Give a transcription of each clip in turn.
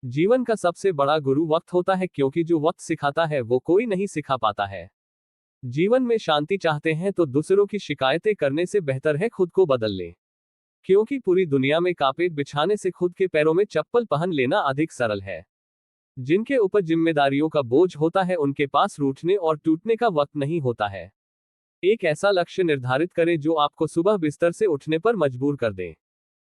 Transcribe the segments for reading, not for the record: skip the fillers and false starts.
जीवन का सबसे बड़ा गुरु वक्त होता है, क्योंकि जो वक्त सिखाता है वो कोई नहीं सिखा पाता है। जीवन में शांति चाहते हैं तो दूसरों की शिकायतें करने से बेहतर है खुद को बदल लें। क्योंकि पूरी दुनिया में कारपेट बिछाने से खुद के पैरों में चप्पल पहन लेना अधिक सरल है। जिनके ऊपर जिम्मेदारियों का बोझ होता है उनके पास रूठने और टूटने का वक्त नहीं होता है। एक ऐसा लक्ष्य निर्धारित करें जो आपको सुबह बिस्तर से उठने पर मजबूर कर दे।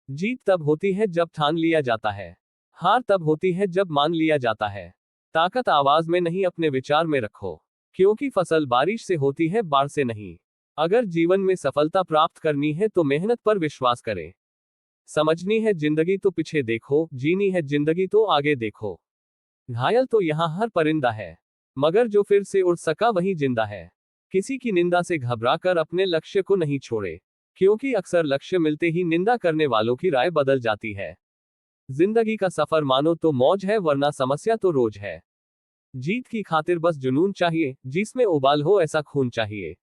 जीत तब होती है जब ठान लिया जाता है। हार तब होती है जब मान लिया जाता है। ताकत आवाज में नहीं, अपने विचार में रखो। क्योंकि फसल बारिश से होती है, बाढ़ से नहीं। अगर जीवन में सफलता प्राप्त करनी है तो मेहनत पर विश्वास करें। समझनी है जिंदगी तो पीछे देखो, जीनी है जिंदगी तो आगे देखो। घायल तो यहाँ हर परिंदा है, मगर जो फिर से उड़ सका वही जिंदा है। किसी की निंदा से घबराकर अपने लक्ष्य को नहीं छोड़े, क्योंकि अक्सर लक्ष्य मिलते ही निंदा करने वालों की राय बदल जाती है। जिंदगी का सफर मानो तो मौज है, वरना समस्या तो रोज है। जीत की खातिर बस जुनून चाहिए, जिसमें उबाल हो ऐसा खून चाहिए।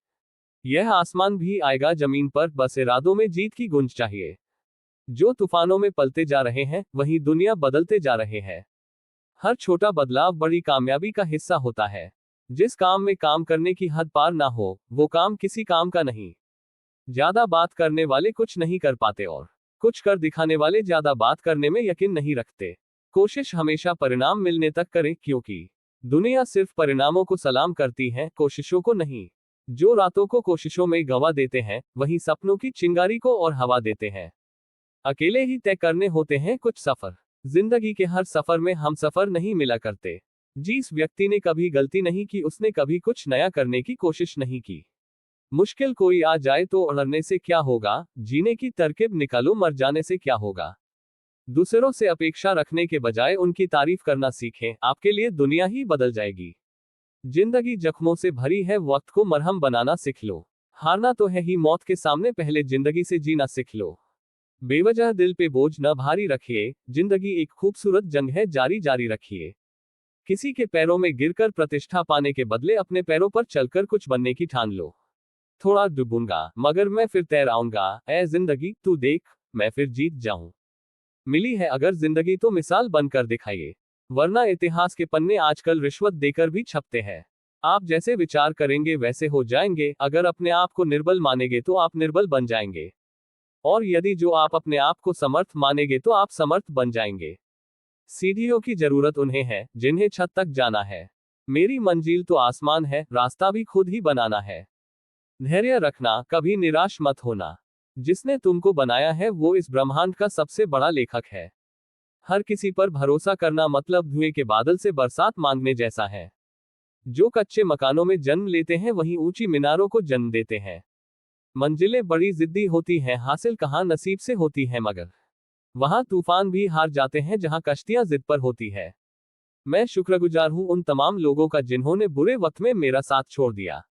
यह आसमान भी आएगा जमीन पर, बस इरादों में जीत की गूंज चाहिए। जो तूफानों में पलते जा रहे हैं वही दुनिया बदलते जा रहे हैं। हर छोटा बदलाव बड़ी कामयाबी का हिस्सा होता है। जिस काम में काम करने की हद पार ना हो वो काम किसी काम का नहीं। ज्यादा बात करने वाले कुछ नहीं कर पाते और कुछ कर दिखाने वाले ज्यादा बात करने में यकीन नहीं रखते। कोशिश हमेशा परिणाम मिलने तक करें, क्योंकि दुनिया सिर्फ परिणामों को सलाम करती है, कोशिशों को नहीं। जो रातों को कोशिशों में गवा देते हैं वही सपनों की चिंगारी को और हवा देते हैं। अकेले ही तय करने होते हैं कुछ सफर। जिंदगी के हर सफर में हम सफर नहीं मिला करते। जिस व्यक्ति ने कभी गलती नहीं की उसने कभी कुछ नया करने की कोशिश नहीं की। मुश्किल कोई आ जाए तो अड़ने से क्या होगा, जीने की तरकीब निकालो, मर जाने से क्या होगा। दूसरों से अपेक्षा रखने के बजाय उनकी तारीफ करना सीखें, आपके लिए दुनिया ही बदल जाएगी। जिंदगी जख्मों से भरी है, वक्त को मरहम बनाना सीख लो। हारना तो है ही मौत के सामने, पहले जिंदगी से जीना सीख लो। बेवजह दिल पे बोझ न भारी रखिए, जिंदगी एक खूबसूरत जंग है, जारी जारी रखिए। किसी के पैरों में गिरकर प्रतिष्ठा पाने के बदले अपने पैरों पर चलकर कुछ बनने की ठान लो। थोड़ा डूबूंगा मगर मैं फिर तैर आऊंगा, ऐ जिंदगी तू देख मैं फिर जीत जाऊं। मिली है अगर जिंदगी तो मिसाल बनकर दिखाइए, वरना इतिहास के पन्ने आजकल रिश्वत देकर भी छपते हैं। आप जैसे विचार करेंगे वैसे हो जाएंगे, अगर अपने आप को निर्बल मानेंगे तो आप निर्बल बन जाएंगे। और यदि जो आप अपने आप को समर्थ मानेंगे तो आप समर्थ बन जाएंगे। सीढ़ियों की जरूरत उन्हें है जिन्हें छत तक जाना है। मेरी मंजिल तो आसमान है, रास्ता भी खुद ही बनाना है। धैर्य रखना, कभी निराश मत होना। जिसने तुमको बनाया है वो इस ब्रह्मांड का सबसे बड़ा लेखक है। हर किसी पर भरोसा करना मतलब धुएं के बादल से बरसात मांगने जैसा है। जो कच्चे मकानों में जन्म लेते हैं वही ऊंची मीनारों को जन्म देते हैं। मंजिलें बड़ी जिद्दी होती हैं, हासिल कहाँ नसीब से होती है, मगर वहां तूफान भी हार जाते हैं जहां कश्तियां जिद पर होती है। मैं शुक्रगुजार हूं उन तमाम लोगों का जिन्होंने बुरे वक्त में मेरा साथ छोड़ दिया,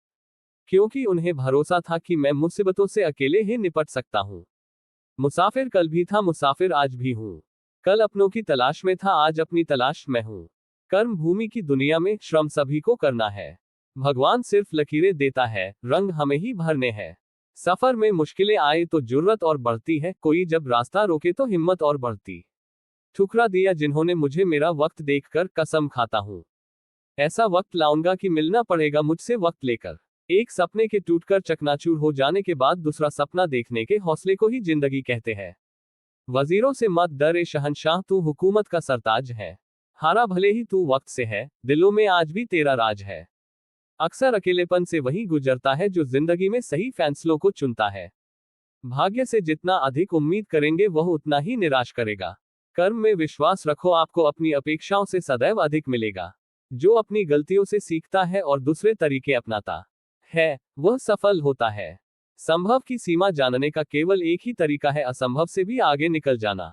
क्योंकि उन्हें भरोसा था कि मैं मुसीबतों से अकेले ही निपट सकता हूं। मुसाफिर कल भी था, मुसाफिर आज भी हूं। कल अपनों की तलाश में था, आज अपनी तलाश में हूं। कर्म भूमि की दुनिया में श्रम सभी को करना है। भगवान सिर्फ लकीरें देता है, रंग हमें ही भरने हैं। सफर में मुश्किलें आए तो जुर्रत और बढ़ती है, कोई जब रास्ता रोके तो हिम्मत और बढ़ती। ठुकरा दिया जिन्होंने मुझे, मेरा वक्त देखकर कसम खाता हूं। ऐसा वक्त लाऊंगा कि मिलना पड़ेगा मुझसे वक्त लेकर। एक सपने के टूटकर चकनाचूर हो जाने के बाद दूसरा सपना देखने के हौसले को ही जिंदगी कहते हैं। वजीरों से मत डर ए शहंशाह, तू हुकूमत का सरताज है। हारा भले ही तू वक्त से है, दिलों में आज भी तेरा राज है। अक्सर अकेलेपन से वही गुजरता है जो जिंदगी में सही फैसलों को चुनता है। भाग्य से जितना अधिक उम्मीद करेंगे वह उतना ही निराश करेगा। कर्म में विश्वास रखो, आपको अपनी अपेक्षाओं से सदैव अधिक मिलेगा। जो अपनी गलतियों से सीखता है और दूसरे तरीके अपनाता है वह सफल होता है। संभव की सीमा जानने का केवल एक ही तरीका है, असंभव से भी आगे निकल जाना।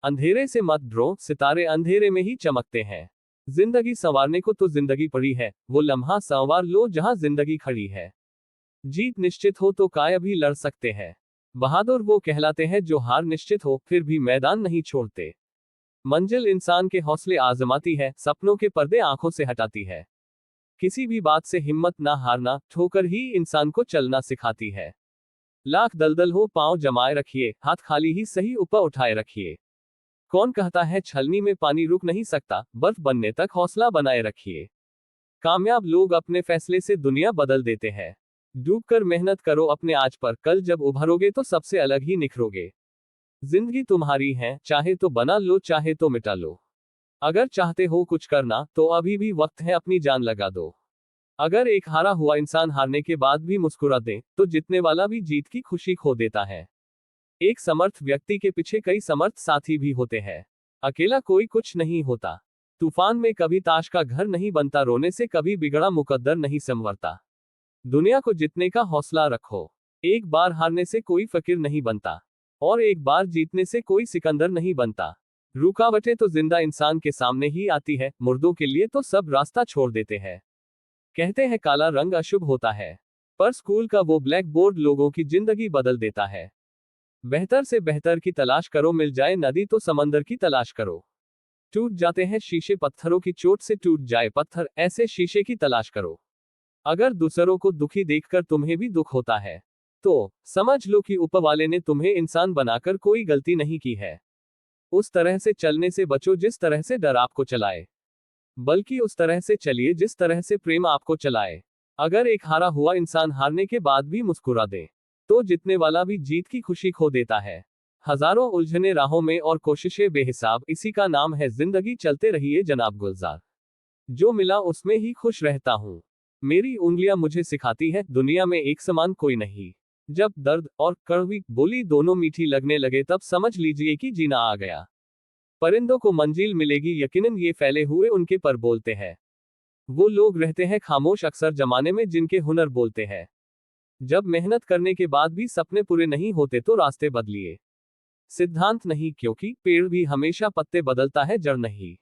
अंधेरे से मत डरो, सितारे अंधेरे में ही चमकते हैं। जिंदगी संवारने को तो जिंदगी पड़ी है, वो लम्हा संवार लो जहां जिंदगी खड़ी है। जीत निश्चित हो तो काय भी लड़ सकते हैं। बहादुर वो कहलाते हैं जो हार निश्चित हो फिर भी मैदान नहीं छोड़ते। मंजिल इंसान के हौसले आजमाती है, सपनों के पर्दे आंखों से हटाती है। किसी भी बात से हिम्मत ना हारना, ठोकर ही इंसान को चलना सिखाती है। लाख दलदल हो पांव जमाए रखिए, हाथ खाली ही सही ऊपर उठाए रखिए। कौन कहता है छलनी में पानी रुक नहीं सकता, बर्फ बनने तक हौसला बनाए रखिए। कामयाब लोग अपने फैसले से दुनिया बदल देते हैं। डूबकर मेहनत करो अपने आज पर, कल जब उभरोगे तो सबसे अलग ही निखरोगे। जिंदगी तुम्हारी है, चाहे तो बना लो चाहे तो मिटा लो। अगर चाहते हो कुछ करना तो अभी भी वक्त है, अपनी जान लगा दो। अगर एक हारा हुआ इंसान हारने के बाद भी मुस्कुरा दे तो जीतने वाला भी जीत की खुशी खो देता है। एक समर्थ व्यक्ति के पीछे कई समर्थ साथी भी होते हैं। अकेला कोई कुछ नहीं होता। तूफान में कभी ताश का घर नहीं बनता, रोने से कभी बिगड़ा मुकद्दर नहीं संवरता। दुनिया को जीतने का हौसला रखो। एक बार हारने से कोई फकीर नहीं बनता और एक बार जीतने से कोई सिकंदर नहीं बनता। रुकावटें तो जिंदा इंसान के सामने ही आती है, मुर्दों के लिए तो सब रास्ता छोड़ देते हैं। कहते हैं काला रंग अशुभ होता है, पर स्कूल का वो ब्लैक बोर्ड लोगों की जिंदगी बदल देता है। बेहतर से बेहतर की तलाश करो, मिल जाए नदी तो समंदर की तलाश करो। टूट जाते हैं शीशे पत्थरों की चोट से, टूट जाए पत्थर ऐसे शीशे की तलाश करो। अगर दूसरों को दुखी देखकर तुम्हें भी दुख होता है तो समझ लो कि ऊपर वाले ने तुम्हें इंसान बनाकर कोई गलती नहीं की है। उस तरह से चलने से बचो जिस तरह से डर आपको चलाए, बल्कि उस तरह से चलिए जिस तरह से प्रेम आपको चलाए। अगर एक हारा हुआ इंसान हारने के बाद भी मुस्कुरा दे तो जीतने वाला भी जीत की खुशी खो देता है। हजारों उलझने राहों में और कोशिशें बेहिसाब, इसी का नाम है जिंदगी। चलते रहिए जनाब गुलजार, जो मिला उसमें ही खुश रहता हूँ। मेरी उंगलियां मुझे सिखाती है दुनिया में एक समान कोई नहीं। जब दर्द और कड़वी बोली दोनों मीठी लगने लगे तब समझ लीजिए कि जीना आ गया। परिंदों को मंजिल मिलेगी यकीनन, ये फैले हुए उनके पर बोलते हैं। वो लोग रहते हैं खामोश अक्सर जमाने में जिनके हुनर बोलते हैं। जब मेहनत करने के बाद भी सपने पूरे नहीं होते तो रास्ते बदलिए। सिद्धांत नहीं, क्योंकि पेड़ भी हमेशा पत्ते बदलता है, जड़ नहीं।